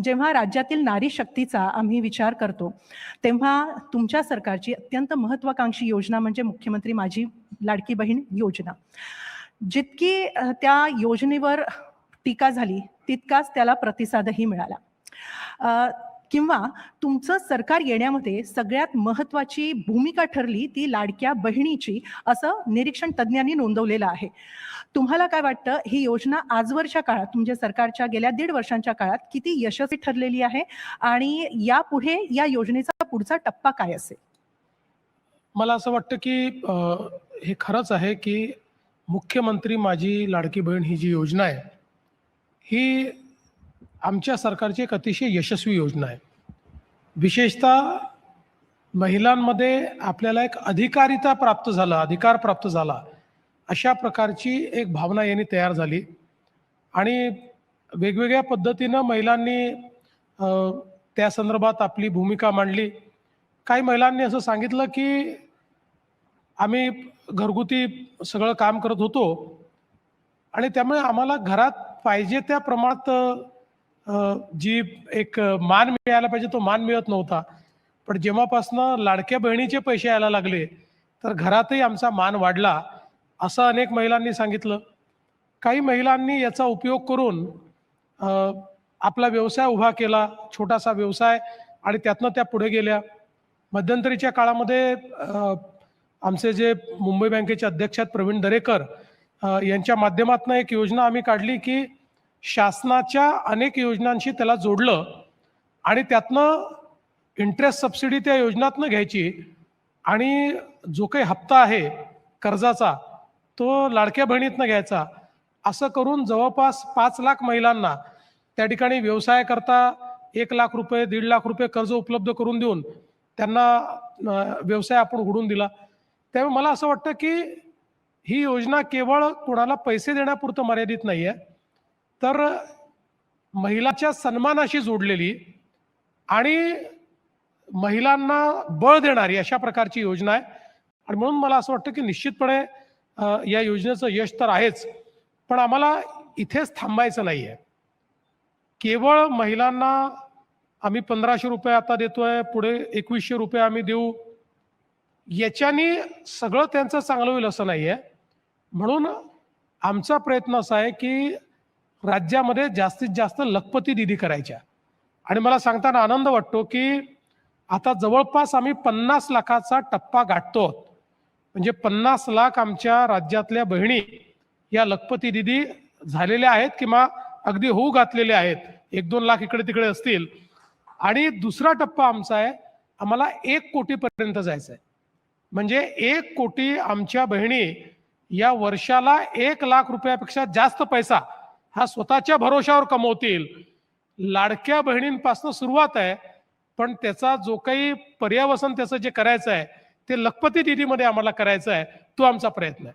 जेव्हा राज्यातील नारी शक्तीचा आम्ही विचार करतो, तेव्हा तुमच्या सरकारची अत्यंत महत्त्वाकांक्षी योजना म्हणजे मुख्यमंत्री माझी लाडकी बहीण योजना. जितकी त्या योजनेवर टीका झाली, तितकाच त्याला प्रतिसादही मिळाला. किंवा तुमचं सरकार येण्यामध्ये सगळ्यात महत्त्वाची भूमिका ठरली ती लाडक्या बहिणीची, असं निरीक्षण तज्ज्ञांनी नोंदवलेलं आहे. तुम्हाला काय वाटतं, ही योजना आजवरच्या काळात म्हणजे सरकारच्या गेल्या 1.5 वर्षांच्या काळात किती यशस्वी ठरलेली आहे आणि यापुढे या योजनेचा पुढचा टप्पा काय असेल? मला असं वाटतं की हे खरंच आहे की मुख्यमंत्री माझी लाडकी बहीण ही जी योजना आहे, ही आमच्या सरकारची एक अतिशय यशस्वी योजना आहे. विशेषतः महिलांमध्ये आपल्याला एक अधिकार प्राप्त झाला, अशा प्रकारची एक भावना यांनी तयार झाली आणि वेगवेगळ्या पद्धतीनं महिलांनी त्या संदर्भात आपली भूमिका मांडली. काही महिलांनी असं सांगितलं की आम्ही घरगुती सगळं काम करत होतो आणि त्यामुळे आम्हाला घरात पाहिजे त्या प्रमाणात जी एक मान मिळायला पाहिजे तो मान मिळत नव्हता. पण जेव्हापासनं लाडक्या बहिणीचे पैसे यायला लागले तर घरातही आमचा मान वाढला, असं अनेक महिलांनी सांगितलं. काही महिलांनी याचा उपयोग करून आपला व्यवसाय उभा केला, छोटासा व्यवसाय, आणि त्यातनं त्या पुढे गेल्या. मध्यंतरीच्या काळामध्ये आमचे जे मुंबई बँकेचे अध्यक्ष आहेत प्रवीण दरेकर यांच्या माध्यमातून एक योजना आम्ही काढली की शासनाच्या अनेक योजनांशी त्याला जोडलं आणि त्यातनं इंटरेस्ट सबसिडी त्या योजनातनं घ्यायची आणि जो काही हप्ता आहे कर्जाचा तो लाडक्या बहिणीतनं घ्यायचा. असं करून जवळपास 5 लाख महिलांना त्या ठिकाणी व्यवसाय करता 1 लाख रुपये 1.5 लाख रुपये कर्ज उपलब्ध करून देऊन त्यांना व्यवसाय आपण उघडून दिला. त्यामुळे मला असं वाटतं की ही योजना केवळ कोणाला पैसे देण्यापुरतं मर्यादित नाही आहे, तर महिलाच्या सन्मानाशी जोडलेली आणि महिलांना बळ देणारी अशा प्रकारची योजना आहे. आणि म्हणून मला असं वाटतं की निश्चितपणे या योजनेचं यश तर आहेच, पण आम्हाला इथेच थांबायचं नाही आहे. केवळ महिलांना आम्ही 1500 रुपये आता देतोय, पुढे 2100 रुपये आम्ही देऊ, याच्यानी सगळं त्यांचं चांगलं होईल असं नाही आहे. म्हणून आमचा प्रयत्न असा आहे की राज्यामध्ये जास्तीत जास्त लखपती दीदी करायच्या. आणि मला सांगताना आनंद वाटतो की आता जवळपास आम्ही 50 लाखाचा टप्पा गाठतो. म्हणजे 50 लाख आमच्या राज्यातल्या बहिणी या लखपती दीदी झालेल्या आहेत किंवा अगदी होऊ घातलेल्या आहेत. 1-2 लाख इकडे तिकडे असतील. आणि दुसरा टप्पा आमचा आहे, आम्हाला 1 कोटीपर्यंत जायचं आहे. म्हणजे 1 कोटी आमच्या बहिणी या वर्षाला 1 लाख रुपयापेक्षा जास्त पैसा हा स्वतःच्या भरोशावर कमवतील. लाडक्या बहिणींपासून सुरुवात आहे, पण त्याचा जो काही पर्यावसन त्याचं जे करायचं आहे ते लखपती दीदीमध्ये आम्हाला करायचं आहे, तो आमचा प्रयत्न आहे.